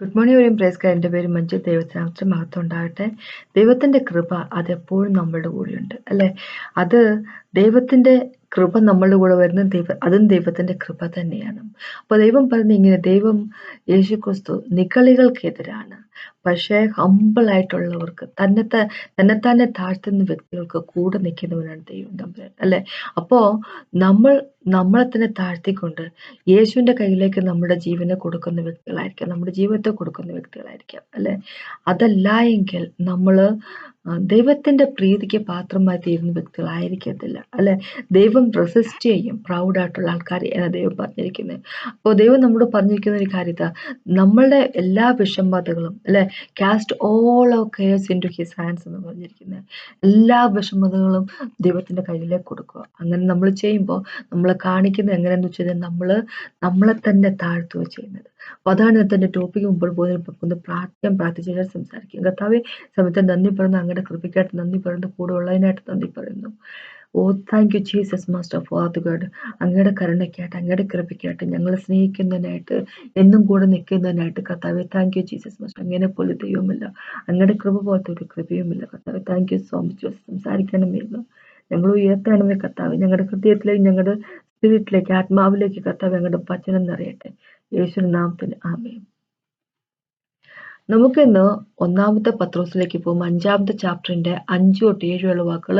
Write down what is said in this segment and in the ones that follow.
Good morning വരെയും praise എൻ്റെ പേര് മഞ്ജു. ദൈവത്തിനകത്ത് മഹത്വം ഉണ്ടാകട്ടെ. ദൈവത്തിൻ്റെ കൃപ അതെപ്പോഴും നമ്മളുടെ കൂടെയുണ്ട് അല്ലേ. അത് ദൈവത്തിൻ്റെ കൃപ നമ്മളുടെ കൂടെ വരുന്ന അതും ദൈവത്തിൻ്റെ കൃപ തന്നെയാണ്. അപ്പോൾ ദൈവം പറഞ്ഞ ഇങ്ങനെ, ദൈവം യേശു ക്രിസ്തു നിഗളികൾക്കെതിരാണ്, പക്ഷേ ഹമ്പിളായിട്ടുള്ളവർക്ക് തന്നെത്താനെ താഴ്ത്തുന്ന വ്യക്തികൾക്ക് കൂടെ നിൽക്കുന്നവനാണ് ദൈവം തമ്പുരാൻ അല്ലേ. അപ്പോൾ നമ്മളെ തന്നെ താഴ്ത്തിക്കൊണ്ട് യേശുവിൻ്റെ കയ്യിലേക്ക് നമ്മുടെ ജീവനെ കൊടുക്കുന്ന വ്യക്തികളായിരിക്കാം, നമ്മുടെ ജീവിതത്തെ കൊടുക്കുന്ന വ്യക്തികളായിരിക്കാം അല്ലെ. അതല്ല എങ്കിൽ നമ്മൾ ദൈവത്തിന്റെ പ്രീതിക്ക് പാത്രമായി തീരുന്ന വ്യക്തികളായിരിക്കത്തില്ല അല്ലെ. ദൈവം റെസിസ്റ്റ് ചെയ്യും പ്രൗഡായിട്ടുള്ള ആൾക്കാർ എന്ന് ദൈവം പറഞ്ഞിരിക്കുന്നത്. അപ്പോൾ ദൈവം നമ്മോട് പറഞ്ഞിരിക്കുന്ന ഒരു കാര്യത, നമ്മളുടെ എല്ലാ വിഷമതകളും അല്ലെ, cast all of cares into his hands എന്ന് പറഞ്ഞിരിക്കുന്നത്. എല്ലാ വിഷമതകളും ദൈവത്തിന്റെ കയ്യിലേക്ക് കൊടുക്കുക. അങ്ങനെ നമ്മൾ ചെയ്യുമ്പോൾ നമ്മൾ കാണിക്കുന്നത് എങ്ങനെയാന്ന് വെച്ച് കഴിഞ്ഞാൽ നമ്മളെ തന്നെ താഴ്ത്തുക ചെയ്യുന്നത്. അപ്പൊ അതാണ് ഇന്നത്തെ ടോപ്പിക്ക്. മുമ്പോട്ട് പോകുന്ന പ്രാർത്ഥിച്ച് സംസാരിക്കും. കർത്താവെ, സമയത്ത് നന്ദി പറയുന്നു, അങ്ങയുടെ കൃപയ്ക്കായിട്ട് നന്ദി പറയുന്നു, കൂടെ ഉള്ളതിനായിട്ട് നന്ദി പറയുന്നു. Oh thank you Jesus master father God. അങ്ങയുടെ കരുണയ്ക്കായിട്ട്, അങ്ങയുടെ കൃപയ്ക്കായിട്ട്, ഞങ്ങളെ സ്നേഹിക്കുന്നതിനായിട്ട്, എന്നും കൂടെ നിൽക്കുന്നതിനായിട്ട് കർത്താവെ താങ്ക് യു ജീസസ് മാസ്റ്റർ. അങ്ങനെ പോലെ ദൈവമില്ല, അങ്ങയുടെ കൃപ പോലത്തെ ഒരു കൃപയുമില്ല കർത്താവെ. Thank you so much. സംസാരിക്കണമെന്ന് ഞങ്ങൾ ഉയർത്തണമേ കർത്താവ്. ഞങ്ങളുടെ ഹൃദയത്തിലേക്ക്, ഞങ്ങളുടെ സ്പിരിറ്റിലേക്ക്, ആത്മാവിലേക്ക് കർത്താവ് ഞങ്ങളുടെ വചനം നിറയട്ടെ. യേശുവിന്റെ നാമത്തിൽ ആമേൻ. നമുക്കിന്ന് ഒന്നാമത്തെ പത്രോസിലേക്ക് പോകും. 5-ാമത്തെ ചാപ്റ്ററിന്റെ 5 തൊട്ട് 7 വാക്കുകൾ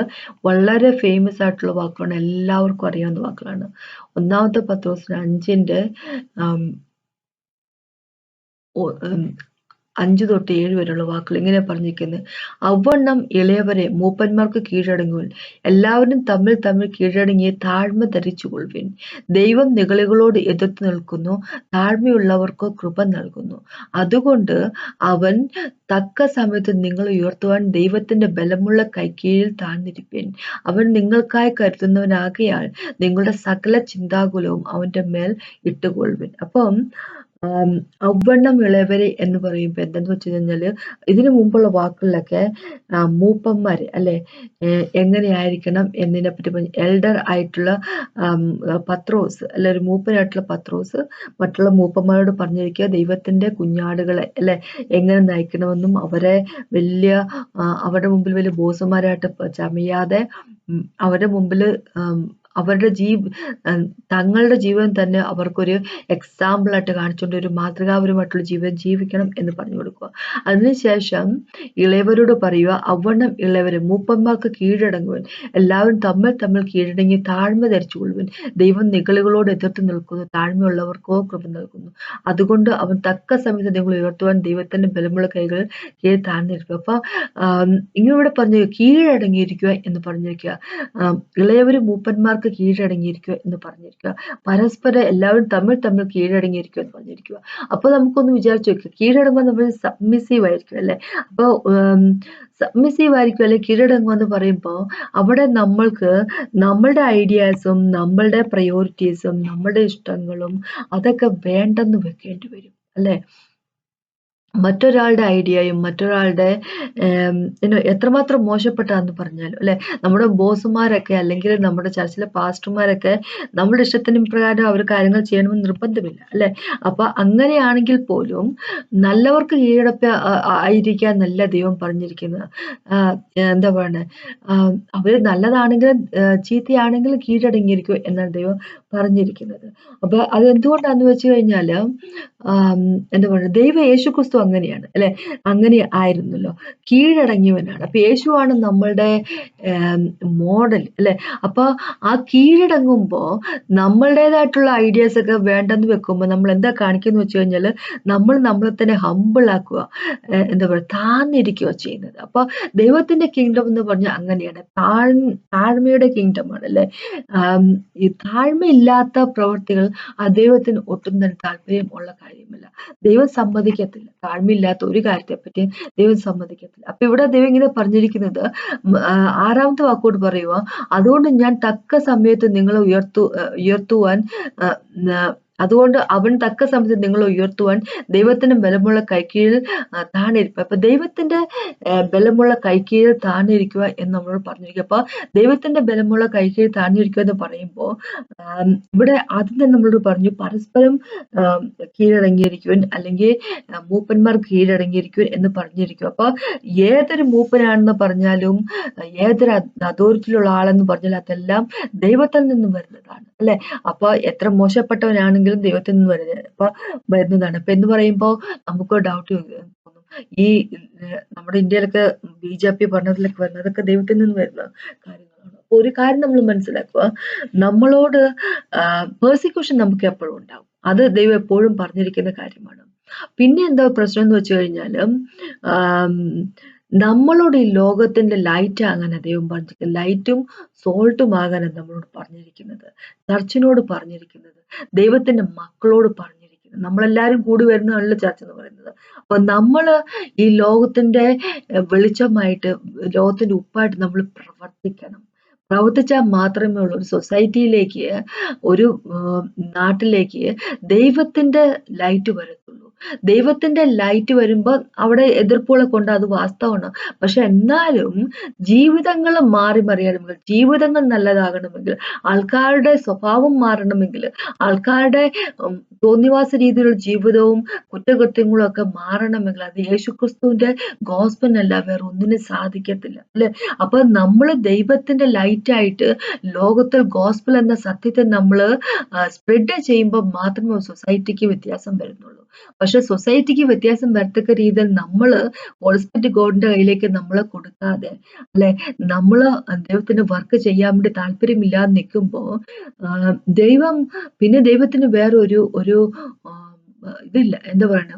വളരെ ഫേമസ് ആയിട്ടുള്ള വാക്കുകളാണ്, എല്ലാവർക്കും അറിയാവുന്ന വാക്കുകളാണ്. ഒന്നാമത്തെ പത്രോസിന് 5-ന്റെ 5 തൊട്ട് 7 വരെയുള്ള വാക്കുകൾ ഇങ്ങനെ പറഞ്ഞിരിക്കുന്നത്: അവണ്ണം ഇളയവരെ മൂപ്പന്മാർക്ക് കീഴടങ്ങുവിൻ, എല്ലാവരും തമ്മിൽ തമ്മിൽ കീഴടങ്ങി താഴ്മ ധരിച്ചുകൊള്ളുവിൻ. ദൈവം നിഗളികളോട് എതിർത്ത് നിൽക്കുന്നു, താഴ്മയുള്ളവർക്ക് കൃപ നൽകുന്നു. അതുകൊണ്ട് അവൻ തക്ക സമയത്ത് നിങ്ങൾ ഉയർത്തുവാൻ ദൈവത്തിന്റെ ബലമുള്ള കൈക്കീഴിൽ താഴ്ന്നിരിപ്പിൻ. അവൻ നിങ്ങൾക്കായി കരുതുന്നവനാകയാൽ നിങ്ങളുടെ സകല ചിന്താകുലവും അവന്റെ മേൽ ഇട്ടുകൊള്ളുവിൻ. അപ്പം അവണ്ണം ഇളയവരെ എന്ന് പറയുമ്പോൾ എന്താന്ന് വെച്ച് കഴിഞ്ഞാല്, ഇതിനു മുമ്പുള്ള വാക്കുകളിലൊക്കെ മൂപ്പന്മാര് അല്ലെ എങ്ങനെയായിരിക്കണം എന്നതിനെ പറ്റി പറഞ്ഞു. എൽഡർ ആയിട്ടുള്ള പത്രോസ് അല്ലെ, ഒരു മൂപ്പനായിട്ടുള്ള പത്രോസ് മറ്റുള്ള മൂപ്പന്മാരോട് പറഞ്ഞിരിക്കുക, ദൈവത്തിന്റെ കുഞ്ഞാടുകളെ അല്ലെ എങ്ങനെ നയിക്കണമെന്നും, അവരെ അവരുടെ മുമ്പിൽ വലിയ ബോസുമാരായിട്ട് ചമയാതെ അവരുടെ മുമ്പിൽ അവരുടെ തങ്ങളുടെ ജീവൻ തന്നെ അവർക്കൊരു എക്സാമ്പിൾ ആയിട്ട് കാണിച്ചുകൊണ്ട് ഒരു മാതൃകാപരമായിട്ടുള്ള ജീവിതം ജീവിക്കണം എന്ന് പറഞ്ഞു കൊടുക്കുക. അതിനുശേഷം ഇളയവരോട് പറയുക, അവണ്ണം ഇളയവരെ മൂപ്പന്മാർക്ക് കീഴടങ്ങുവൻ, എല്ലാവരും തമ്മിൽ തമ്മിൽ കീഴടങ്ങി താഴ്മ ധരിച്ചുകൊള്ളുവൻ. ദൈവം നിഗളികളോട് എതിർത്ത് നിൽക്കുന്നു, താഴ്മയുള്ളവർക്കോ കൃപ നൽകുന്നു. അതുകൊണ്ട് അവൻ തക്ക സമയത്ത് നിങ്ങൾ ഉയർത്തുവാൻ ദൈവത്തിന്റെ ബലമുള്ള കൈകൾ കീഴിൽ താഴ്ന്നിരിക്കുക. അപ്പൊ ഇങ്ങനെ പറഞ്ഞു കീഴടങ്ങിയിരിക്കുക എന്ന് പറഞ്ഞിരിക്കുക. ഇളയവര് മൂപ്പന്മാർക്ക് കീഴടങ്ങിയിരിക്കുക എന്ന് പറഞ്ഞിരിക്കുക. പരസ്പരം എല്ലാവരും തമ്മിൽ തമ്മിൽ കീഴടങ്ങിയിരിക്കുക എന്ന് പറഞ്ഞിരിക്കുക. അപ്പൊ നമുക്കൊന്ന് വിചാരിച്ചു നോക്കുക, കീഴടങ്ങുക നമ്മൾ സബ്മിസീവ് ആയിരിക്കും അല്ലെ. അപ്പൊ സബ്മിസീവ് ആയിരിക്കും അല്ലെ കീഴടങ്ങുക എന്ന് പറയുമ്പോൾ അവിടെ നമ്മൾക്ക് നമ്മളുടെ ഐഡിയാസും നമ്മളുടെ പ്രയോറിറ്റീസും നമ്മളുടെ ഇഷ്ടങ്ങളും അതൊക്കെ വേണ്ടെന്ന് വെക്കേണ്ടി വരും അല്ലെ. മറ്റൊരാളുടെ ഐഡിയയും മറ്റൊരാളുടെ എത്രമാത്രം മോശപ്പെട്ടാന്ന് പറഞ്ഞാലും അല്ലെ, നമ്മുടെ ബോസുമാരൊക്കെ അല്ലെങ്കിൽ നമ്മുടെ ചർച്ചിലെ പാസ്റ്റർമാരൊക്കെ നമ്മുടെ ഇഷ്ടത്തിന് പ്രകാരം അവർ കാര്യങ്ങൾ ചെയ്യണമെന്ന് നിർബന്ധമില്ല അല്ലെ. അപ്പൊ അങ്ങനെയാണെങ്കിൽ പോലും നല്ലവർക്ക് കീഴടപ്പ് ആയിരിക്കാൻ നല്ല ദൈവം പറഞ്ഞിരിക്കുന്നത്. എന്താ പറയുന്നത്, അവര് നല്ലതാണെങ്കിലും ചീത്തയാണെങ്കിലും കീഴടങ്ങിയിരിക്കും എന്നാണ് ദൈവം പറഞ്ഞിരിക്കുന്നത്. അപ്പൊ അത് എന്തുകൊണ്ടാന്ന് വെച്ച് കഴിഞ്ഞാല് എന്താ പറയുക, ദൈവം യേശു ക്രിസ്തു അങ്ങനെയാണ് അല്ലെ, അങ്ങനെ ആയിരുന്നല്ലോ, കീഴടങ്ങിയവനാണ്. അപ്പൊ യേശുവാണ് നമ്മളുടെ മോഡൽ അല്ലെ. അപ്പൊ ആ കീഴടങ്ങുമ്പോ നമ്മളുടേതായിട്ടുള്ള ഐഡിയാസ് ഒക്കെ വേണ്ടെന്ന് വെക്കുമ്പോൾ നമ്മൾ എന്താ കാണിക്കുന്നു വെച്ച് കഴിഞ്ഞാല്, നമ്മളെ തന്നെ ഹമ്പിൾ ആക്കുക, എന്താ പറയുക, താഴ്ന്നിരിക്കുക ചെയ്യുന്നത്. അപ്പൊ ദൈവത്തിന്റെ കിങ്ഡം എന്ന് പറഞ്ഞാൽ അങ്ങനെയാണ്, താഴ്മയുടെ കിങ്ഡമാണ് അല്ലെ. ഈ താഴ്മയില്ലാത്ത പ്രവൃത്തികൾ ആ ദൈവത്തിന് ഒട്ടും തന്നെ താല്പര്യം ഉള്ള കാര്യമല്ല. ദൈവം സമ്മതിക്കത്തില്ല, താഴ്മയില്ലാത്ത ഒരു കാര്യത്തെ പറ്റി ദൈവം സമ്മതിക്കത്തില്ല. അപ്പൊ ഇവിടെ ദൈവം ഇങ്ങനെ പറഞ്ഞിരിക്കുന്നത്, 6-ാമത്തെ വാക്കോട് പറയുക, അതുകൊണ്ട് ഞാൻ തക്ക സമയത്ത് നിങ്ങളെ ഉയർത്തുവാൻ അതുകൊണ്ട് അവൻ തക്ക സമയത്ത് നിങ്ങളെ ഉയർത്തുവാൻ ദൈവത്തിന്റെ ബലമുള്ള കൈക്കീഴിൽ താണിരിക്കുക. അപ്പൊ ദൈവത്തിന്റെ ബലമുള്ള കൈക്കീഴിൽ താണിരിക്കുക എന്ന് നമ്മളോട് പറഞ്ഞിരിക്കുക. അപ്പൊ ദൈവത്തിന്റെ ബലമുള്ള കൈക്കീഴിൽ താണിരിക്കുക എന്ന് പറയുമ്പോൾ ഇവിടെ ആദ്യം തന്നെ നമ്മളോട് പറഞ്ഞു പരസ്പരം കീഴടങ്ങിയിരിക്കുവാൻ, അല്ലെങ്കിൽ മൂപ്പന്മാർ കീഴടങ്ങിയിരിക്കുവാൻ എന്ന് പറഞ്ഞിരിക്കും. അപ്പൊ ഏതൊരു മൂപ്പനാണെന്ന് പറഞ്ഞാലും ഏതൊരു അതോറിറ്റിയിലുള്ള ആളെന്ന് പറഞ്ഞാലും അതെല്ലാം ദൈവത്തിൽ നിന്നും വരുന്നതാണ്, അല്ലെ? അപ്പൊ എത്ര മോശപ്പെട്ടവനാണെങ്കിലും ദൈവത്തിൽ നിന്ന് വരുന്നതാണ്. അപ്പൊ എന്ന് പറയുമ്പോൾ നമുക്ക് ഡൗട്ട് തോന്നും, ഈ നമ്മുടെ ഇന്ത്യയിലൊക്കെ BJP ഭരണത്തിലൊക്കെ വരുന്നതൊക്കെ ദൈവത്തിൽ നിന്ന് വരുന്ന കാര്യങ്ങളാണ്. അപ്പൊ ഒരു കാര്യം നമ്മൾ മനസ്സിലാക്കുക, നമ്മളോട് പെർസിക്യൂഷൻ നമുക്ക് എപ്പോഴും ഉണ്ടാവും. അത് ദൈവം എപ്പോഴും പറഞ്ഞിരിക്കുന്ന കാര്യമാണ്. പിന്നെ എന്താ പ്രശ്നം എന്ന് വെച്ച് കഴിഞ്ഞാല് നമ്മളോട് ഈ ലോകത്തിന്റെ ലൈറ്റ് ആകാനാ ദൈവം പറഞ്ഞിരിക്കുന്നത്. ലൈറ്റും സോൾട്ടും ആകാനാണ് നമ്മളോട് പറഞ്ഞിരിക്കുന്നത്, ചർച്ചിനോട് പറഞ്ഞിരിക്കുന്നത്, ദൈവത്തിന്റെ മക്കളോട് പറഞ്ഞിരിക്കുന്നത്. നമ്മളെല്ലാരും കൂടി വരുന്നതാണല്ലോ ചർച്ച എന്ന് പറയുന്നത്. അപ്പൊ നമ്മള് ഈ ലോകത്തിന്റെ വെളിച്ചമായിട്ട്, ലോകത്തിന്റെ ഉപ്പായിട്ട് നമ്മൾ പ്രവർത്തിച്ചാൽ മാത്രമേ ഉള്ളൂ ഒരു സൊസൈറ്റിയിലേക്ക്, ഒരു നാട്ടിലേക്ക് ദൈവത്തിന്റെ ലൈറ്റ് വരത്തുള്ളൂ. ദൈവത്തിന്റെ ലൈറ്റ് വരുമ്പോൾ അവിടെ എതിർപ്പുകളൊക്കെ ഉണ്ട്, അത് വാസ്തവമാണ്. പക്ഷെ എന്നാലും ജീവിതങ്ങൾ മറിയണമെങ്കിൽ, ജീവിതങ്ങൾ നല്ലതാകണമെങ്കിൽ, ആൾക്കാരുടെ സ്വഭാവം മാറണമെങ്കിൽ, ആൾക്കാരുടെ തോന്നിവാസ രീതിയിലുള്ള ജീവിതവും കുറ്റകൃത്യങ്ങളും ഒക്കെ മാറണമെങ്കിൽ അത് യേശുക്രിസ്തുവിന്റെ ഗോസ്പലല്ല, വേറെ ഒന്നിനും സാധിക്കത്തില്ല, അല്ലെ? അപ്പൊ നമ്മൾ ദൈവത്തിന്റെ ലൈറ്റ് ആയിട്ട് ലോകത്തിൽ ഗോസ്പൽ എന്ന സത്യത്തെ നമ്മൾ സ്പ്രെഡ് ചെയ്യുമ്പോൾ മാത്രമേ സൊസൈറ്റിക്ക് വ്യത്യാസം വരുന്നുള്ളൂ. പക്ഷെ സൊസൈറ്റിക്ക് വ്യത്യാസം വരത്തക്ക രീതിയിൽ നമ്മള് ഹോളിസ്പിരിറ്റ് ഗോഡിന്റെ കയ്യിലേക്ക് നമ്മളെ കൊടുക്കാതെ, അല്ലെ, നമ്മള് ദൈവത്തിന് വർക്ക് ചെയ്യാൻ വേണ്ടി താല്പര്യമില്ലാതെ നിൽക്കുമ്പോ ദൈവത്തിന് വേറെ ഒരു ഇതില്ല, എന്താ പറയണ,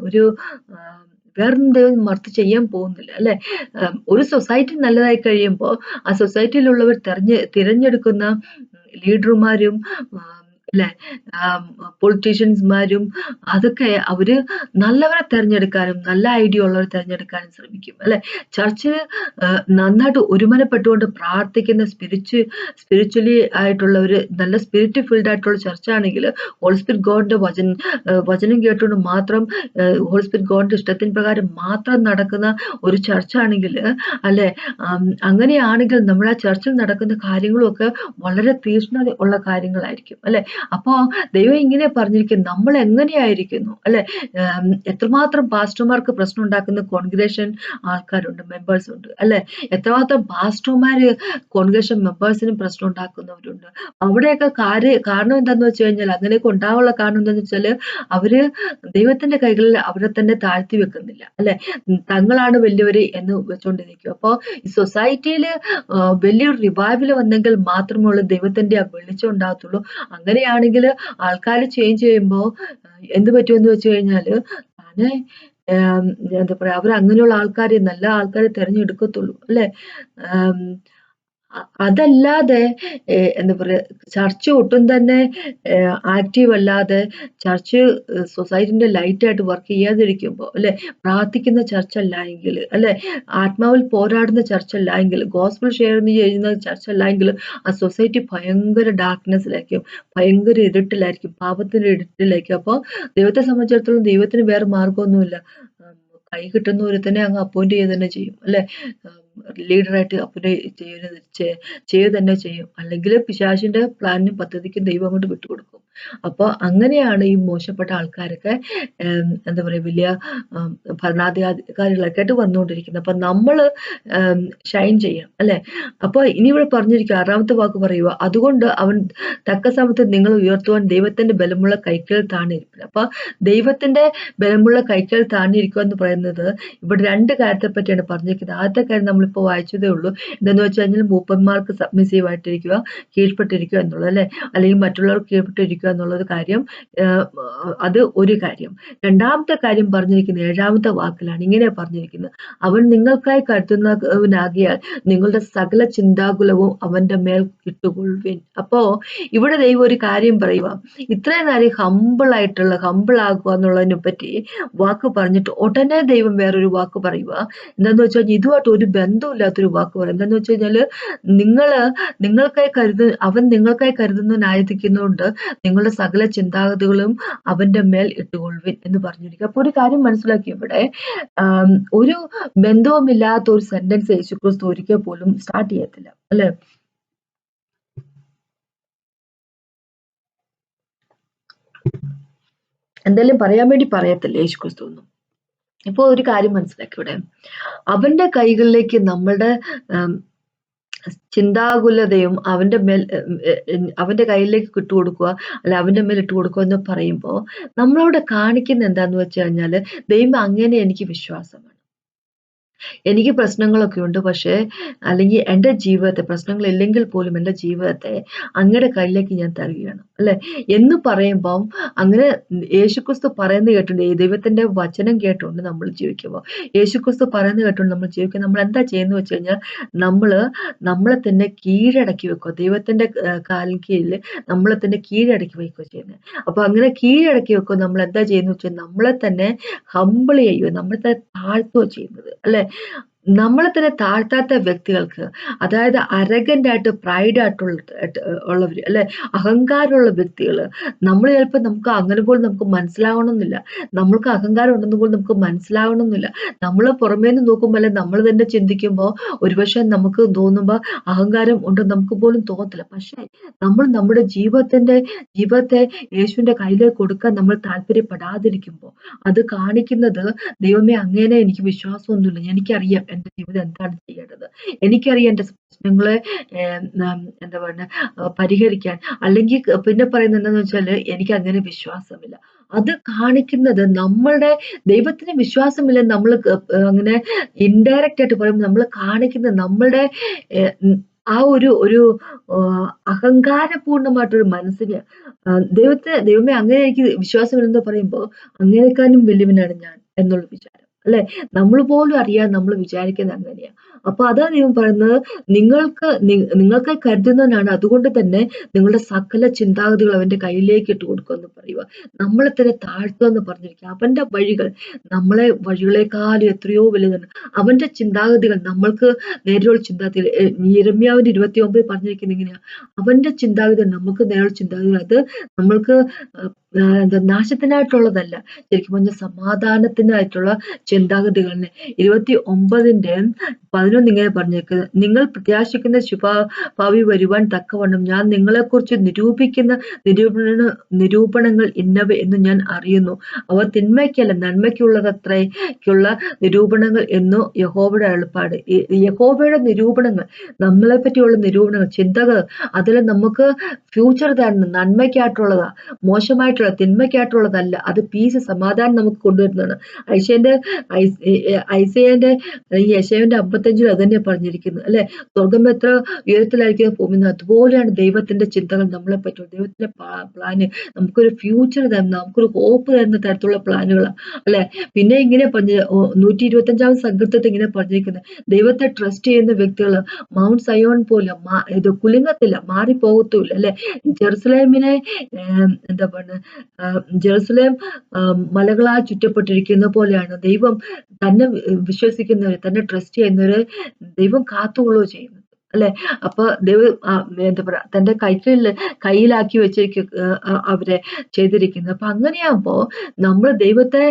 വേറൊന്നും ദൈവം മർത്ത് ചെയ്യാൻ പോകുന്നില്ല, അല്ലെ? ഒരു സൊസൈറ്റി നല്ലതായി കഴിയുമ്പോൾ ആ സൊസൈറ്റിയിലുള്ളവർ തിരഞ്ഞെടുക്കുന്ന ലീഡർമാരും, അല്ലെ, പൊളിറ്റീഷ്യൻസ്മാരും അതൊക്കെ അവര് നല്ലവരെ തെരഞ്ഞെടുക്കാനും നല്ല ഐഡിയ ഉള്ളവരെ തെരഞ്ഞെടുക്കാനും ശ്രമിക്കും, അല്ലെ? ചർച്ചില് നന്നായിട്ട് ഒരുമനപ്പെട്ടുകൊണ്ട് പ്രാർത്ഥിക്കുന്ന സ്പിരിച്വലി ആയിട്ടുള്ളവര്, നല്ല സ്പിരിറ്റ് ഫിൽഡ് ആയിട്ടുള്ള ചർച്ചാണെങ്കിൽ, ഹോളിസ്പിരിറ്റ് ഗോഡിന്റെ വചനം കേട്ടുകൊണ്ട് മാത്രം ഹോളിസ്പിരിറ്റ് ഗോഡിന്റെ ഇഷ്ടത്തിന് പ്രകാരം മാത്രം നടക്കുന്ന ഒരു ചർച്ചാണെങ്കിൽ, അല്ലെ, അങ്ങനെയാണെങ്കിൽ നമ്മൾ ആ ചർച്ചിൽ നടക്കുന്ന കാര്യങ്ങളും ഒക്കെ വളരെ തീക്ഷ്ണത ഉള്ള കാര്യങ്ങളായിരിക്കും, അല്ലെ? അപ്പോ ദൈവം ഇങ്ങനെ പറഞ്ഞിരിക്കും, നമ്മൾ എങ്ങനെയായിരിക്കുന്നു, അല്ലെ? എത്രമാത്രം പാസ്റ്റർമാർക്ക് പ്രശ്നം ഉണ്ടാക്കുന്ന കോൺഗ്രിഗേഷൻ ആൾക്കാരുണ്ട്, മെമ്പേഴ്സ് ഉണ്ട്, അല്ലെ? എത്രമാത്രം പാസ്റ്റർമാര് കോൺഗ്രിഗേഷൻ മെമ്പേഴ്സിനും പ്രശ്നം ഉണ്ടാക്കുന്നവരുണ്ട്. അവിടെയൊക്കെ കാരണം എന്താന്ന് വെച്ച് കഴിഞ്ഞാൽ, അങ്ങനെയൊക്കെ ഉണ്ടാവാനുള്ള കാരണം എന്താന്ന് വെച്ചാല് അവര് ദൈവത്തിന്റെ കൈകളിൽ അവരെ തന്നെ താഴ്ത്തി വെക്കുന്നില്ല, അല്ലെ? തങ്ങളാണ് വലിയവര് എന്ന് വെച്ചോണ്ടിരിക്കും. അപ്പൊ ഈ സൊസൈറ്റിയില് വലിയൊരു റിവൈവൽ വന്നെങ്കിൽ മാത്രമേ ഉള്ളൂ ദൈവത്തിന്റെ ആ വെളിച്ചം ഉണ്ടാകത്തുള്ളൂ. അങ്ങനെയാണെങ്കിൽ ആൾക്കാർ ചേഞ്ച് ചെയ്യുമ്പോൾ എന്ത് പറ്റുമെന്ന് വെച്ച് കഴിഞ്ഞാല് താനെ എന്താ പറയാ, അവർ അങ്ങനെയുള്ള ആൾക്കാരെ, നല്ല ആൾക്കാരെ തെരഞ്ഞെടുക്കത്തുള്ളൂ, അല്ലെ? അതല്ലാതെ എന്താ പറയാ, ചർച്ച് ഒട്ടും തന്നെ ആക്റ്റീവ് അല്ലാതെ, ചർച്ച് സൊസൈറ്റിന്റെ ലൈറ്റ് ആയിട്ട് വർക്ക് ചെയ്യാതിരിക്കുമ്പോൾ, അല്ലെ, പ്രാർത്ഥിക്കുന്ന ചർച്ചല്ല എങ്കിൽ, അല്ലെ, ആത്മാവിൽ പോരാടുന്ന ചർച്ചല്ല എങ്കിൽ, ഗോസ്പൽ ഷെയർ ചെയ്യുന്ന ചർച്ചല്ല എങ്കിൽ, ആ സൊസൈറ്റി ഭയങ്കര ഡാർക്ക്നെസ്സിലായിരിക്കും, ഭയങ്കര ഇരുട്ടിലായിരിക്കും, പാപത്തിന്റെ ഇരുട്ടിലായിരിക്കും. അപ്പോൾ ദൈവത്തെ സംബന്ധിച്ചിടത്തോളം ദൈവത്തിന് വേറെ മാർഗമൊന്നുമില്ല, കൈ കിട്ടുന്ന ഒരുത്തനെ അങ്ങ് അപ്പോയിന്റ് ചെയ്യുക തന്നെ ചെയ്യും, അല്ലെ? ലീഡറായിട്ട് അപ്പോയിന്റ് ചെയ്യുക തന്നെ ചെയ്യും. അല്ലെങ്കിൽ പിശാചിന്റെ പ്ലാനിനും പദ്ധതിക്കും ദൈവം അങ്ങോട്ട് വിട്ടുകൊടുക്കും. അപ്പൊ അങ്ങനെയാണ് ഈ മോശപ്പെട്ട ആൾക്കാരൊക്കെ എന്താ പറയാ, വലിയ ഭരണാധികാരികളൊക്കെ ആയിട്ട് വന്നുകൊണ്ടിരിക്കുന്നത്. അപ്പൊ നമ്മള് ഷൈൻ ചെയ്യണം, അല്ലെ? അപ്പൊ ഇനി ഇവിടെ പറഞ്ഞിരിക്കുക, 6ാമത്തെ വാക്ക് പറയുക, അതുകൊണ്ട് അവൻ തക്ക സമയത്ത് നിങ്ങൾ ഉയർത്തുവാൻ ദൈവത്തിന്റെ ബലമുള്ള കൈക്കൽ താണിരിക്കുക. അപ്പൊ ദൈവത്തിന്റെ ബലമുള്ള കൈക്കൽ താണിരിക്കുക എന്ന് പറയുന്നത് ഇവിടെ 2 കാര്യത്തെ പറ്റിയാണ് പറഞ്ഞിരിക്കുന്നത്. ആദ്യത്തെ കാര്യം നമ്മളിപ്പോ വായിച്ചതേ ഉള്ളൂ. എന്താന്ന് വെച്ച് കഴിഞ്ഞാൽ മൂപ്പന്മാർക്ക് സബ്മിസീവ് ആയിട്ടിരിക്കുക, കീഴ്പ്പെട്ടിരിക്കുക എന്നുള്ളത്, അല്ലെ? അല്ലെങ്കിൽ മറ്റുള്ളവർക്ക് കീഴ്പ്പെട്ടിരിക്കുക എന്നുള്ളത് കാര്യം, അത് ഒരു കാര്യം. 2ാമത്തെ കാര്യം പറഞ്ഞിരിക്കുന്നത് 7ാമത്തെ വാക്കിലാണ്. ഇങ്ങനെ പറഞ്ഞിരിക്കുന്നത്, അവൻ നിങ്ങൾക്കായി കരുതുന്നവനാകിയാൽ നിങ്ങളുടെ സകല ചിന്താകുലവും അവന്റെ മേൽ ഇട്ടുകൊള്ളുവിൻ. അപ്പോ ഇവിടെ ദൈവം ഒരു കാര്യം പറയുക, ഇത്രയും നേരം ഹമ്പിൾ ആകുക എന്നുള്ളതിനെ പറ്റി വാക്ക് പറഞ്ഞിട്ട് ഉടനെ ദൈവം വേറൊരു വാക്ക് പറയുക. എന്താന്ന് വെച്ചാൽ ഇതുമായിട്ട് ഒരു ബന്ധമില്ലാത്തൊരു വാക്ക് പറയും. എന്താന്ന് വെച്ച് കഴിഞ്ഞാല് അവൻ നിങ്ങൾക്കായി കരുതുന്നവനായിരിക്കുന്നതുകൊണ്ട് നിങ്ങളുടെ സകല ചിന്താഗതികളും അവന്റെ മേൽ ഇട്ടുകൊള്ളുവിൻ എന്ന് പറഞ്ഞിരിക്കുക. അപ്പൊ ഒരു കാര്യം മനസ്സിലാക്കി ഇവിടെ, ഒരു ബന്ധവുമില്ലാത്ത ഒരു സെന്റൻസ് യേശുക്രിസ്തു ഒരിക്കൽ പോലും സ്റ്റാർട്ട് ചെയ്യത്തില്ല, അല്ലെ? എന്തായാലും പറയാൻ വേണ്ടി പറയത്തില്ല യേശുക്രിസ്തു ഒന്നും. ഇപ്പൊ ഒരു കാര്യം മനസ്സിലാക്കി ഇവിടെ, അവന്റെ കൈകളിലേക്ക് നമ്മളുടെ ചിന്താകുലതയും അവന്റെ കയ്യിലേക്ക് ഇട്ടുകൊടുക്കുക, അല്ല അവന്റെ മേൽ ഇട്ടുകൊടുക്കുക എന്ന് പറയുമ്പോൾ നമ്മളവിടെ കാണിക്കുന്ന എന്താന്ന് വെച്ച് കഴിഞ്ഞാല്, ദൈവം അങ്ങനെ എനിക്ക് വിശ്വാസമാണ്, എനിക്ക് പ്രശ്നങ്ങളൊക്കെ ഉണ്ട്, പക്ഷേ അല്ലെങ്കിൽ എൻ്റെ ജീവിതത്തെ, പ്രശ്നങ്ങളില്ലെങ്കിൽ പോലും എൻ്റെ ജീവിതത്തെ അങ്ങയുടെ കയ്യിലേക്ക് ഞാൻ തരികയാണ്, അല്ലെ എന്ന് പറയുമ്പം അങ്ങനെ യേശുക്രിസ്തു പറയുന്നത് കേട്ടുണ്ട്, ദൈവത്തിന്റെ വചനം കേട്ടുകൊണ്ട് നമ്മൾ ജീവിക്കുമ്പോൾ, യേശുക്രിസ്തു പറയുന്നത് കേട്ടുകൊണ്ട് നമ്മൾ ജീവിക്കുക, നമ്മൾ എന്താ ചെയ്യുന്നത് വെച്ച് കഴിഞ്ഞാൽ നമ്മളെ തന്നെ കീഴടക്കി വെക്കുക, ദൈവത്തിന്റെ കാലിൻ കീഴിൽ നമ്മളെ തന്നെ കീഴടക്കി വയ്ക്കുക ചെയ്യുന്നത്. അപ്പൊ അങ്ങനെ കീഴടക്കി വെക്കുക നമ്മൾ എന്താ ചെയ്യുന്നത് വെച്ചാൽ നമ്മളെ തന്നെ ഹമ്പിൾ ചെയ്യുക, നമ്മളെ തന്നെ താഴ്ത്തുക ചെയ്യുന്നത്, അല്ലെ? നമ്മളെ തന്നെ താഴ്ത്താത്ത വ്യക്തികൾക്ക്, അതായത് അരഗന്റ് ആയിട്ട് പ്രൈഡ് ഉള്ളവര്, അല്ലെ, അഹങ്കാരമുള്ള വ്യക്തികൾ, നമ്മൾ ചിലപ്പോൾ നമുക്ക് അങ്ങനെ പോലും നമുക്ക് മനസ്സിലാവണമെന്നില്ല, നമ്മൾക്ക് അഹങ്കാരം ഉണ്ടെന്ന് പോലും നമുക്ക് മനസ്സിലാവണമെന്നില്ല. നമ്മൾ പുറമേന്ന് നോക്കുമ്പോൾ, അല്ലെ, നമ്മൾ തന്നെ ചിന്തിക്കുമ്പോൾ ഒരുപക്ഷെ നമുക്ക് തോന്നുമ്പോൾ അഹങ്കാരം ഉണ്ടെന്ന് നമുക്ക് പോലും തോന്നത്തില്ല. പക്ഷേ നമ്മൾ നമ്മുടെ ജീവിതത്തെ യേശുവിന്റെ കയ്യിലേക്ക് കൊടുക്കാൻ നമ്മൾ താല്പര്യപ്പെടാതിരിക്കുമ്പോൾ അത് കാണിക്കുന്നത്, ദൈവമേ അങ്ങനെ എനിക്ക് വിശ്വാസമൊന്നുമില്ല, എനിക്കറിയാം എന്റെ ജീവിതം എന്താണ് ചെയ്യേണ്ടത്, എനിക്കറിയാം എന്റെ പ്രശ്നങ്ങളെ എന്താ പറയുക പരിഹരിക്കാൻ, അല്ലെങ്കിൽ പിന്നെ പറയുന്നത് എന്താന്ന് വെച്ചാല് എനിക്ക് അങ്ങനെ വിശ്വാസമില്ല. അത് കാണിക്കുന്നത് നമ്മളുടെ ദൈവത്തിന് വിശ്വാസമില്ലെന്ന് നമ്മൾ അങ്ങനെ ഇൻഡയറക്റ്റ് ആയിട്ട് പറയുമ്പോൾ നമ്മൾ കാണിക്കുന്നത് നമ്മളുടെ ആ ഒരു അഹങ്കാരപൂർണമായിട്ടൊരു മനസ്സിന്, ദൈവമേ അങ്ങനെ എനിക്ക് വിശ്വാസമില്ലെന്ന് പറയുമ്പോൾ അങ്ങനെക്കാളും വലിയവനാണ് ഞാൻ എന്നുള്ള വിചാരം, അല്ലെ? നമ്മൾ പോലും അറിയാതെ നമ്മൾ വിചാരിക്കുന്നത് അങ്ങനെയാ. അപ്പൊ അതാ ദൈവം പറയുന്നത്, നിങ്ങൾക്ക് കരുതുന്നവനാണ്, അതുകൊണ്ട് തന്നെ നിങ്ങളുടെ സകല ചിന്താഗതികൾ അവന്റെ കയ്യിലേക്ക് ഇട്ട് കൊടുക്കുക എന്ന് പറയുക, നമ്മളെ തന്നെ താഴ്ത്തുക എന്ന് പറഞ്ഞിരിക്കുക. അവന്റെ വഴികൾ നമ്മളെ വഴികളെക്കാളും എത്രയോ വലുതാണ്, അവന്റെ ചിന്താഗതികൾ നമ്മൾക്ക് നേരെയുള്ള ചിന്താഗതികൾ. യിരെമ്യാവിന്റെ 29 പറഞ്ഞിരിക്കുന്നത് ഇങ്ങനെയാ, അവന്റെ ചിന്താഗതികൾ നമുക്ക് നേരെയുള്ള ചിന്താഗതികൾ, അത് നമ്മൾക്ക് നാശത്തിനായിട്ടുള്ളതല്ല, ശരിക്കും പറഞ്ഞ സമാധാനത്തിനായിട്ടുള്ള ചിന്താഗതികളെ. 29:11 ഇങ്ങനെ പറഞ്ഞേക്കുന്നത്, നിങ്ങൾ പ്രത്യാശിക്കുന്ന ശുഭഭാവി വരുവാൻ തക്കവണ്ണം ഞാൻ നിങ്ങളെക്കുറിച്ച് നിരൂപിക്കുന്ന നിരൂപണങ്ങൾ ഇന്നവ എന്ന് ഞാൻ അറിയുന്നു, അവ തിന്മയ്ക്കല്ല നന്മയ്ക്കുള്ളതത്രയ്ക്കുള്ള നിരൂപണങ്ങൾ എന്നു യഹോവയുടെ അരുളപ്പാട്. യഹോവയുടെ നിരൂപണങ്ങൾ, നമ്മളെ പറ്റിയുള്ള നിരൂപണങ്ങൾ, ചിന്തകൾ, അതിൽ നമുക്ക് ഫ്യൂച്ചർ തരുന്ന നന്മയ്ക്കായിട്ടുള്ളതാ, മോശമായിട്ടുള്ള തിന്മയ്ക്കായിട്ടുള്ളതല്ല. അത് പീസ്, സമാധാനം നമുക്ക് കൊണ്ടുവരുന്നതാണ്. ഐസേന്റെ യെശയ്യാവിന്റെ 55 അത് തന്നെയാ പറഞ്ഞിരിക്കുന്നത്, അല്ലെ? സ്വർഗം എത്ര ഉയരത്തിലായിരിക്കും ഭൂമി, അതുപോലെയാണ് ദൈവത്തിന്റെ ചിന്തകൾ നമ്മളെ പറ്റും, ദൈവത്തിന്റെ പ്ലാന് നമുക്കൊരു ഫ്യൂച്ചർ തരുന്ന, നമുക്കൊരു ഹോപ്പ് തരുന്ന തരത്തിലുള്ള പ്ലാനുകളാണ്, അല്ലെ? പിന്നെ ഇങ്ങനെ 125 സങ്കീർത്തനത്തിൽ ഇങ്ങനെ പറഞ്ഞിരിക്കുന്നത്, ദൈവത്തെ ട്രസ്റ്റ് ചെയ്യുന്ന വ്യക്തികൾ മൗണ്ട് സയോൺ പോലെ ഇത് കുലുങ്ങത്തില്ല, മാറിപ്പോകത്തുമില്ല, അല്ലെ? ജെറുസലേമിനെ എന്താ പറയുക, ജെറുസലേം മലകളാൽ ചുറ്റപ്പെട്ടിരിക്കുന്ന പോലെയാണ് ദൈവം തന്നെ വിശ്വസിക്കുന്നവരെ, തന്നെ ട്രസ്റ്റ് ചെയ്യുന്നവരെ ദൈവം കാത്തുകൊള്ളുകയോ ചെയ്യുന്നത്, അല്ലെ? അപ്പൊ ദൈവം എന്താ പറയാ, തന്റെ കയ്യിലാക്കി വെച്ചിരിക്കും അവരെ ചെയ്തിരിക്കുന്നത്. അപ്പൊ അങ്ങനെയാകുമ്പോ നമ്മൾ ദൈവത്തെ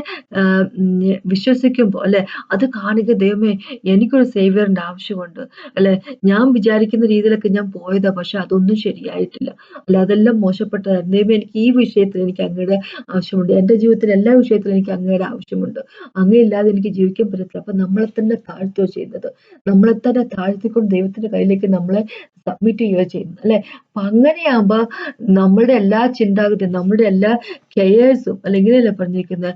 വിശ്വസിക്കുമ്പോ, അല്ലെ, അത് കാണിക്കുക, ദൈവമേ എനിക്കൊരു സേവിയറിന്റെ ആവശ്യമുണ്ട്, അല്ലെ? ഞാൻ വിചാരിക്കുന്ന രീതിയിലൊക്കെ ഞാൻ പോയതാ, പക്ഷെ അതൊന്നും ശരിയായിട്ടില്ല, അല്ല അതെല്ലാം മോശപ്പെട്ടതായിരുന്നു, ദൈവം എനിക്ക് ഈ വിഷയത്തിൽ എനിക്ക് അങ്ങയുടെ ആവശ്യമുണ്ട്, എന്റെ ജീവിതത്തിൽ എല്ലാ വിഷയത്തിലും എനിക്ക് അങ്ങയുടെ ആവശ്യമുണ്ട്, അങ്ങയില്ലാതെ എനിക്ക് ജീവിക്കാൻ പറ്റത്തില്ല. അപ്പൊ നമ്മളെ തന്നെ താഴ്ത്തുക ചെയ്യുന്നത്, നമ്മളെ തന്നെ താഴ്ത്തിക്കൊണ്ട് ദൈവത്തിന്റെ കയ്യിലേക്ക് നമ്മളെ സബ്മിറ്റ് ചെയ്യുക ചെയ്യുന്നത്, അല്ലെ? അപ്പൊ അങ്ങനെയാകുമ്പോ നമ്മളുടെ എല്ലാ ചിന്താഗതിയും, നമ്മുടെ എല്ലാ കെയേഴ്സും, അല്ലെങ്കിലല്ലേ പറഞ്ഞിരിക്കുന്നത്,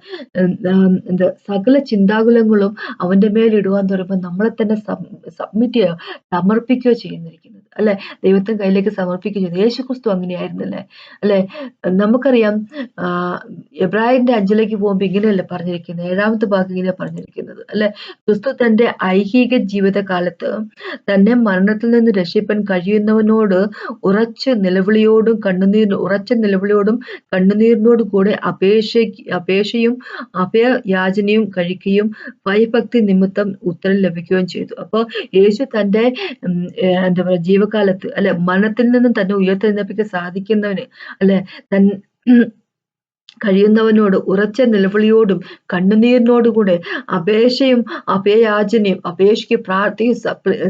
എന്താ സകല ചിന്താകുലങ്ങളും അവന്റെ മേലിടുവാൻ പറയുമ്പോൾ നമ്മളെ തന്നെ സബ്മിറ്റ് ചെയ്യുക, സമർപ്പിക്കുകയോ ചെയ്യുന്നിരിക്കുന്നത്, അല്ലെ? ദൈവത്തിന്റെ കയ്യിലേക്ക് സമർപ്പിക്കുക ചെയ്യുന്നത്. യേശുക്രിസ്തു അങ്ങനെയായിരുന്നല്ലേ, അല്ലെ? നമുക്കറിയാം, എബ്രായന്റെ 5 പോകുമ്പോ ഇങ്ങനെയല്ലേ പറഞ്ഞിരിക്കുന്നത്, 7ാമത്തെ ഭാഗം ഇങ്ങനെ പറഞ്ഞിരിക്കുന്നത്, അല്ലെ? ക്രിസ്തു തന്റെ ഐഹിക ജീവിതകാലത്ത് തന്നെ മരണത്തിൽ നിന്ന് രക്ഷിപ്പാൻ കഴിയുന്നവനോട് ഉറച്ച നിലവിളിയോടും കണ്ണുനീരിനോടും കൂടെ അപേക്ഷയും അഭയയാചനയും കഴിക്കുകയും ഭയഭക്തി നിമിത്തം ഉത്തരം ലഭിക്കുകയും ചെയ്തു. അപ്പൊ യേശു തന്റെ എന്താ പറയുക ദൈവകാലത്ത് അല്ലെ മരണത്തിൽ നിന്നും തന്നെ ഉയർത്തെഴുന്നേൽപ്പിക്കാൻ സാധിക്കുന്നവന് അല്ലെ തൻ കഴിയുന്നവനോട് ഉറച്ച നിലവിളിയോടും കണ്ണുനീരിനോടുകൂടെ അപേക്ഷയും അഭയയാചനയും അപേക്ഷയ്ക്ക് പ്രാർത്ഥിയും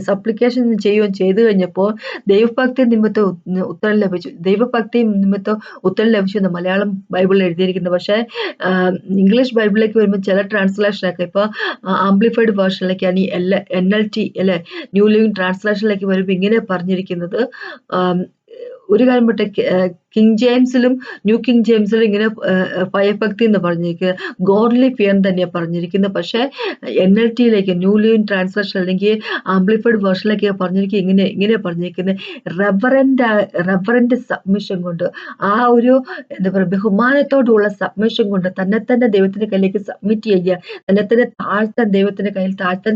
സപ്ലിക്കേഷൻ ചെയ്യുകയും ചെയ്തു കഴിഞ്ഞപ്പോൾ ദൈവഭക്തി നിമിത്തം ഉത്തരം ലഭിച്ചു. ദൈവഭക്തി നിമിത്തം ഉത്തരം ലഭിച്ചു എന്ന് മലയാളം ബൈബിളിൽ എഴുതിയിരിക്കുന്നത്. പക്ഷേ ഇംഗ്ലീഷ് ബൈബിളിലേക്ക് വരുമ്പോൾ ചില ട്രാൻസ്ലേഷനൊക്കെ ഇപ്പോൾ ആംപ്ലിഫൈഡ് വേർഷനിലേക്ക് NLT അല്ലെ ന്യൂ ലിവിംഗ് ട്രാൻസ്ലേഷനിലേക്ക് വരുമ്പോൾ ഇങ്ങനെ പറഞ്ഞിരിക്കുന്നത്. ഒരു കാര്യം പറ്റേ കിങ് ജെയിംസിലും ന്യൂ കിങ് ജെയിംസിലും ഇങ്ങനെ ഭയഭക്തി എന്ന് പറഞ്ഞിരിക്കുന്നത് ഗോഡ്ലി ഫിയർ തന്നെയാണ് പറഞ്ഞിരിക്കുന്നത്. പക്ഷേ NLTയിലേക്ക് ന്യൂ ലിവിംഗ് ട്രാൻസ്ലേഷൻ അല്ലെങ്കിൽ ആംപ്ലിഫൈഡ് വേർഷനിലേക്ക് പറഞ്ഞിരിക്കുന്നത് ഇങ്ങനെ പറഞ്ഞിരിക്കുന്നത് റെവറന്റ് സബ്മിഷൻ കൊണ്ട്, ആ ഒരു എന്താ പറയുക ബഹുമാനത്തോടുള്ള സബ്മിഷൻ കൊണ്ട് തന്നെ ദൈവത്തിന്റെ കയ്യിലേക്ക് സബ്മിറ്റ് ചെയ്യുക, തന്നെ താഴ്ത്താൻ ദൈവത്തിന്റെ കയ്യിൽ താഴ്ത്താൻ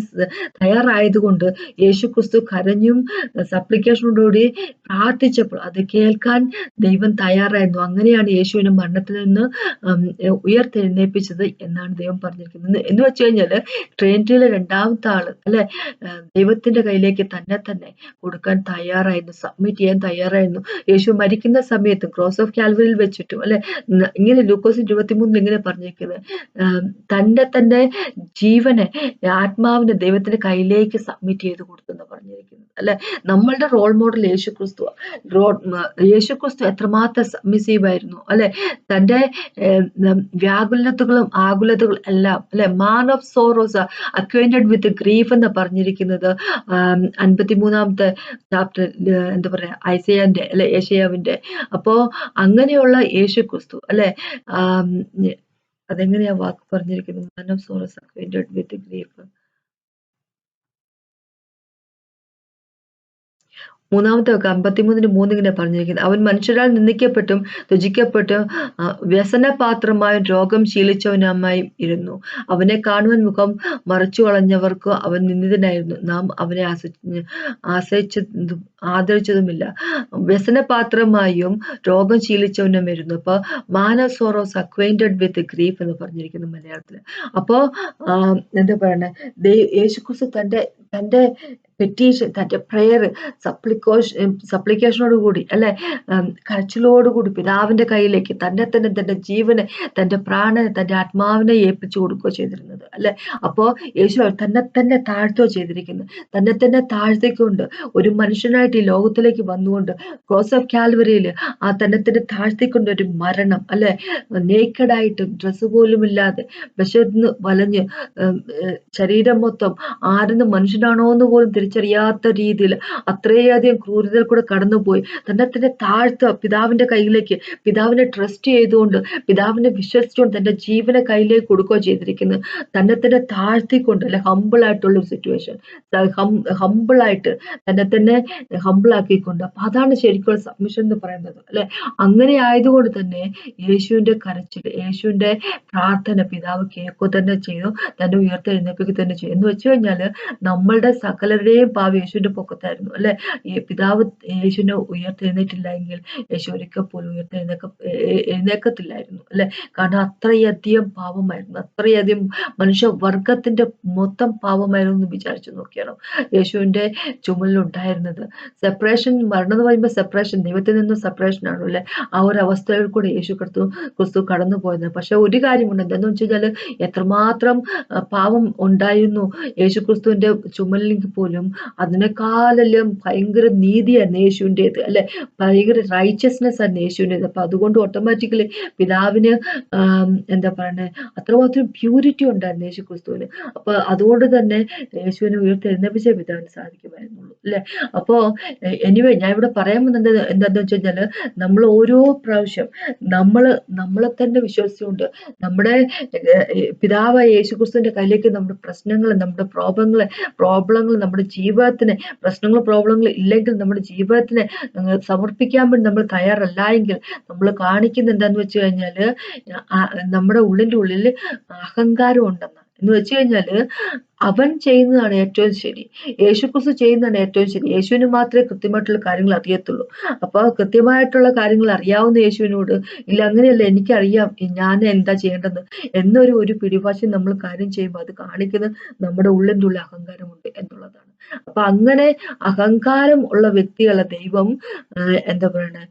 തയ്യാറായതുകൊണ്ട് യേശുക്രിസ്തു കരഞ്ഞും സപ്ലിക്കേഷനോടുകൂടി പ്രാർത്ഥിച്ചപ്പോൾ അത് കേൾക്കാൻ ദൈവം തയ്യാറായിരുന്നു. അങ്ങനെയാണ് യേശുവിനെ മരണത്തിൽ നിന്ന് ഉയർത്തെഴുന്നേൽപ്പിച്ചത് എന്നാണ് ദൈവം പറഞ്ഞിരിക്കുന്നത്. എന്ന് വെച്ച് കഴിഞ്ഞാല് ട്രിനിറ്റിയിലെ രണ്ടാമത്തെ ആള് അല്ലെ ദൈവത്തിന്റെ കയ്യിലേക്ക് തന്നെ കൊടുക്കാൻ തയ്യാറായിരുന്നു, സബ്മിറ്റ് ചെയ്യാൻ തയ്യാറായിരുന്നു. യേശു മരിക്കുന്ന സമയത്ത് ക്രോസ് ഓഫ് കാൽവറിയിൽ വെച്ചിട്ടും അല്ലെ ഇങ്ങനെ ലൂക്കോസ് 23 ഇങ്ങനെ പറഞ്ഞിരിക്കുന്നത് തന്റെ ജീവനെ ആത്മാവിനെ ദൈവത്തിന്റെ കയ്യിലേക്ക് സബ്മിറ്റ് ചെയ്ത് കൊടുത്തു എന്ന് പറഞ്ഞിരിക്കുന്നത് അല്ലെ. നമ്മളുടെ റോൾ മോഡൽ യേശുക്രിസ്തു. യേശുക്രിസ്തു എത്രമാത്രം സബ്മിസീവ് ആയിരുന്നു അല്ലെ. തന്റെ വ്യാകുലതകളും ആകുലതകളും എല്ലാം അല്ലെ man of sorrows acquainted with grief എന്ന് പറഞ്ഞിരിക്കുന്നത് 53-ാമത്തെ ചാപ്റ്റർ എന്താ പറയാ ഐസയാന്റെ അല്ലെ യേശയ്യാവിന്റെ. അപ്പോ അങ്ങനെയുള്ള യേശുക്രിസ്തു അല്ലെ അതെങ്ങനെയാ വാക്ക് പറഞ്ഞിരിക്കുന്നത്? Man of sorrows acquainted with grief. മൂന്നാമത്തെ 53:3 ഇങ്ങനെ പറഞ്ഞിരിക്കുന്നത് അവൻ മനുഷ്യരാൽ നിന്ദിക്കപ്പെട്ടും ത്യജിക്കപ്പെട്ടും വ്യസനപാത്രമായും രോഗം ശീലിച്ചവനുമായും ഇരുന്നു. അവനെ കാണുവാൻ മുഖം മറച്ചു കളഞ്ഞവർക്ക് അവൻ നിന്ദിതനായിരുന്നു. നാം അവനെ ആദരിച്ചതുമില്ല. വ്യസനപാത്രമായും രോഗം ശീലിച്ചവനുമായിരുന്നു. അപ്പൊ man of sorrows acquainted with grief എന്ന് പറഞ്ഞിരിക്കുന്നു മലയാളത്തില്. അപ്പോ എന്താ പറയണേ യേശുക്രിസ്തു തന്റെ പെറ്റീഷൻ തന്റെ പ്രെയർ സപ്ലിക്കേഷനോടുകൂടി അല്ലെ കരച്ചിലോടുകൂടി പിതാവിന്റെ കയ്യിലേക്ക് തന്റെ ജീവനെ തന്റെ പ്രാണനെ തന്റെ ആത്മാവിനെ ഏൽപ്പിച്ചു കൊടുക്കുക ചെയ്തിരുന്നത് അല്ലെ. അപ്പോ യേശു തന്നെ താഴ്ത്തുക ചെയ്തിരിക്കുന്നത്. തന്നെ താഴ്ത്തിക്കൊണ്ട് ഒരു മനുഷ്യനായിട്ട് ഈ ലോകത്തിലേക്ക് വന്നുകൊണ്ട് ക്രോസ് ഓഫ് കാൽവറിയിൽ ആ തന്നെ താഴ്ത്തിക്കൊണ്ട് ഒരു മരണം അല്ലെ നേക്കഡായിട്ട് ഡ്രസ്സ് പോലും ഇല്ലാതെ വിശന്ന് വലഞ്ഞ് ശരീരം മൊത്തം ആരെന്ന് മനുഷ്യനാണോ എന്ന് പോലും തിരിച്ചറിയാത്ത രീതിയിൽ അത്രയധികം ക്രൂരതയിൽ കൂടെ കടന്നുപോയി തന്നെ താഴ്ത്തുക പിതാവിന്റെ കയ്യിലേക്ക്, പിതാവിനെ ട്രസ്റ്റ് ചെയ്തുകൊണ്ട് പിതാവിനെ വിശ്വസിച്ചുകൊണ്ട് തന്റെ ജീവനെ കയ്യിലേക്ക് കൊടുക്കുകയോ ചെയ്തിരിക്കുന്നത്. തന്നെ താഴ്ത്തിക്കൊണ്ട് അല്ലെ ഹമ്പിൾ ആയിട്ടുള്ള ഒരു സിറ്റുവേഷൻ, ഹമ്പിളായിട്ട് തന്നെ ഹമ്പിളാക്കിക്കൊണ്ട്. അപ്പൊ അതാണ് ശരിക്കും സബ്മിഷൻ എന്ന് പറയുന്നത് അല്ലെ. അങ്ങനെ ആയതുകൊണ്ട് തന്നെ യേശുവിന്റെ കരച്ചിൽ യേശുവിന്റെ പ്രാർത്ഥന പിതാവ് കേൾക്കുക തന്നെ ചെയ്തു, തന്നെ ഉയർത്തെഴുന്നേൽപ്പിക്കുക തന്നെ ചെയ്തു. എന്ന് വെച്ച് കഴിഞ്ഞാല് നമ്മളുടെ സകലരുടെയും പാവം യേശുവിന്റെ പൊക്കത്തായിരുന്നു അല്ലെ. പിതാവ് യേശുവിനെ ഉയർത്തെഴുന്നേറ്റില്ലെങ്കിൽ യേശു ഒരിക്കൽ പോലും എഴുന്നേക്കത്തില്ലായിരുന്നു അല്ലെ. കാരണം അത്രയധികം പാവമായിരുന്നു, അത്രയധികം മനുഷ്യവർഗത്തിന്റെ മൊത്തം പാവമായിരുന്നു എന്ന് വിചാരിച്ചു നോക്കിയാണോ യേശുവിന്റെ ചുമലിലുണ്ടായിരുന്നത്. സെപ്പറേഷൻ, മരണം എന്ന് പറയുമ്പോൾ സെപ്പറേഷൻ, ദൈവത്തിൽ നിന്ന് സെപ്പറേഷൻ ആണ് അല്ലെ. ആ ഒരു അവസ്ഥയിൽ കൂടെ ക്രിസ്തു കടന്നു പോയത്. പക്ഷെ ഒരു കാര്യമുണ്ട്, എന്താന്ന് വെച്ച് കഴിഞ്ഞാല് എത്രമാത്രം പാവം ഉണ്ടായിരുന്നു യേശു ക്രിസ്തുവിന്റെ ചുമലിലേക്ക് പോലും അതിനേക്കാളെല്ലാം ഭയങ്കര നീതിയായിരുന്നു യേശുവിൻ്റെത് അല്ലെ, ഭയങ്കര റൈച്ചസ്നെസ് ആയിരുന്നു യേശുവിൻ്റെത്. അപ്പൊ അതുകൊണ്ട് ഓട്ടോമാറ്റിക്കലി പിതാവിന് എന്താ പറയണേ അത്രമാത്രം പ്യൂരിറ്റി ഉണ്ടായിരുന്നു യേശു ക്രിസ്തുവിന്. അപ്പൊ അതുകൊണ്ട് തന്നെ യേശുവിനെ ഉയർത്തെഴുന്നേൽപ്പിച്ചേ പിതാവിന് സാധിക്കുമായിരുന്നുള്ളൂ അല്ലെ. അപ്പോ എനിവേ ഞാൻ ഇവിടെ പറയാൻ വന്നത് എന്താന്ന് വെച്ച് കഴിഞ്ഞാല് നമ്മൾ ഓരോ പ്രാവശ്യം നമ്മളെ തന്നെ വിശ്വസിച്ചുകൊണ്ട് നമ്മുടെ പിതാവായ യേശു ക്രിസ്തുവിന്റെ കയ്യിലേക്ക് നമ്മുടെ പ്രശ്നങ്ങൾ, നമ്മുടെ പ്രോബ്ലങ്ങൾ നമ്മുടെ ജീവിതത്തിന് പ്രോബ്ലങ്ങൾ ഇല്ലെങ്കിൽ നമ്മുടെ ജീവിതത്തിനെ സമർപ്പിക്കാൻ വേണ്ടി നമ്മൾ തയ്യാറല്ല എങ്കിൽ നമ്മൾ കാണിക്കുന്ന എന്താന്ന് വെച്ച് കഴിഞ്ഞാല് നമ്മുടെ ഉള്ളിൽ അഹങ്കാരം ഉണ്ടെന്ന്. എന്ന് വെച്ച് കഴിഞ്ഞാല് അവൻ ചെയ്യുന്നതാണ് ഏറ്റവും ശരി, യേശുക്രിസ്തു ചെയ്യുന്നതാണ് ഏറ്റവും ശരി. യേശുവിന് മാത്രമേ കൃത്യമായിട്ടുള്ള കാര്യങ്ങൾ അറിയത്തുള്ളൂ. അപ്പൊ കൃത്യമായിട്ടുള്ള കാര്യങ്ങൾ അറിയാവുന്ന യേശുവിനോട് ഇല്ല അങ്ങനെയല്ല എനിക്കറിയാം ഞാൻ എന്താ ചെയ്യേണ്ടത് എന്നൊരു പിടിവാശി നമ്മൾ കാര്യം ചെയ്യുമ്പോൾ അത് കാണിക്കുന്നത് നമ്മുടെ ഉള്ളിൻ്റെ ഉള്ളിൽ അഹങ്കാരമുണ്ട് എന്നുള്ളതാണ്. അപ്പൊ അങ്ങനെ അഹങ്കാരം ഉള്ള വ്യക്തികളെ ദൈവം എന്താ പറയണേ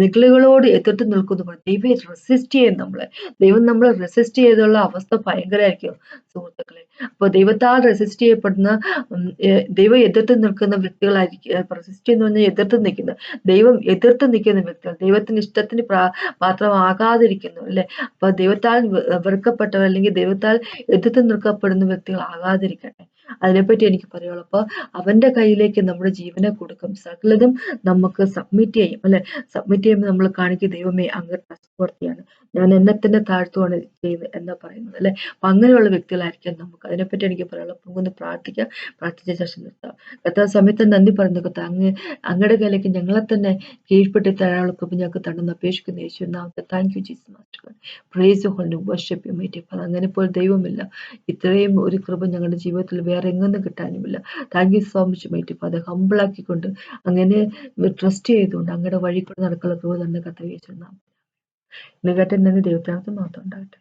നിഗളികളോട് എതിർത്ത് നിൽക്കുന്നു. ദൈവം റെസിസ്റ്റ് ചെയ്യും നമ്മളെ. ദൈവം നമ്മളെ റെസിസ്റ്റ് ചെയ്തുള്ള അവസ്ഥ ഭയങ്കരമായിരിക്കും സുഹൃത്തുക്കളെ. അപ്പൊ ദൈവത്താൽ റെസിസ്റ്റ് ചെയ്യപ്പെടുന്ന ദൈവം എതിർത്ത് നിൽക്കുന്ന വ്യക്തികളായിരിക്കും. റെസിസ്റ്റ് എന്ന് പറഞ്ഞാൽ എതിർത്ത് നിൽക്കുന്ന, ദൈവം എതിർത്ത് നിൽക്കുന്ന വ്യക്തികൾ, ദൈവത്തിന് ഇഷ്ടത്തിന് മാത്രമാകാതിരിക്കുന്നു അല്ലെ. അപ്പൊ ദൈവത്താൽ വെറുക്കപ്പെട്ടവർ അല്ലെങ്കിൽ ദൈവത്താൽ എതിർത്ത് നിൽക്കപ്പെടുന്ന വ്യക്തികൾ ആകാതിരിക്കട്ടെ. അതിനെപ്പറ്റി എനിക്ക് പറയുള്ളൂ. അപ്പൊ അവന്റെ കയ്യിലേക്ക് നമ്മുടെ ജീവനെ കൊടുക്കും. സകലതും നമുക്ക് സബ്മിറ്റ് ചെയ്യും അല്ലെ. സബ്മിറ്റ് ചെയ്യുമ്പോൾ നമ്മൾ കാണിക്കും, ദൈവമേ അങ്ങ് ട്രസ്റ്റ്വർത്തിയാണ്, ഞാൻ എന്നെ തന്നെ താഴ്ത്തുവാണ് ചെയ്യുന്നത് എന്നാ പറയുന്നത് അല്ലെ. അപ്പൊ അങ്ങനെയുള്ള വ്യക്തികളായിരിക്കാം നമുക്ക്. അതിനെപ്പറ്റി എനിക്ക് പറയാനുള്ളൂ. അപ്പൊ ഒന്ന് പ്രാർത്ഥിക്കാം. പ്രാർത്ഥിച്ച ശേഷം നിർത്താം. കർത്താവ് സമയത്ത് നന്ദി പറയുന്നു. കർത്താവ് അങ്ങയുടെ കയ്യിലേക്ക് ഞങ്ങളെ തന്നെ കീഴ്പ്പെട്ടി തരാനുള്ള കൃപ ഞങ്ങൾക്ക് തണ്ടെന്ന് അപേക്ഷിക്കുന്ന യേശുവിൻ നാമത്തിൽ thank you Jesus master. Praise you holy name, worship you mighty father. അങ്ങനെ ഇപ്പോൾ ദൈവമില്ല, ഇത്രയും ഒരു കൃപ ഞങ്ങളുടെ ജീവിതത്തിൽ വേറെ എങ്ങൊന്നും കിട്ടാനുമില്ല. Thank you so much mighty father. ഹമ്പിളാക്കിക്കൊണ്ട് അങ്ങനെ ട്രസ്റ്റ് ചെയ്തുകൊണ്ട് അങ്ങയുടെ വഴി കൂടെ നടക്കുന്ന കൃപ തന്നെ കർത്താവ് യേശുവിൻ നാമത്തിൽ. ഇന്ന് കേട്ട ദൈവത്തിനകത്ത് മാത്രം ഉണ്ടാകട്ടെ.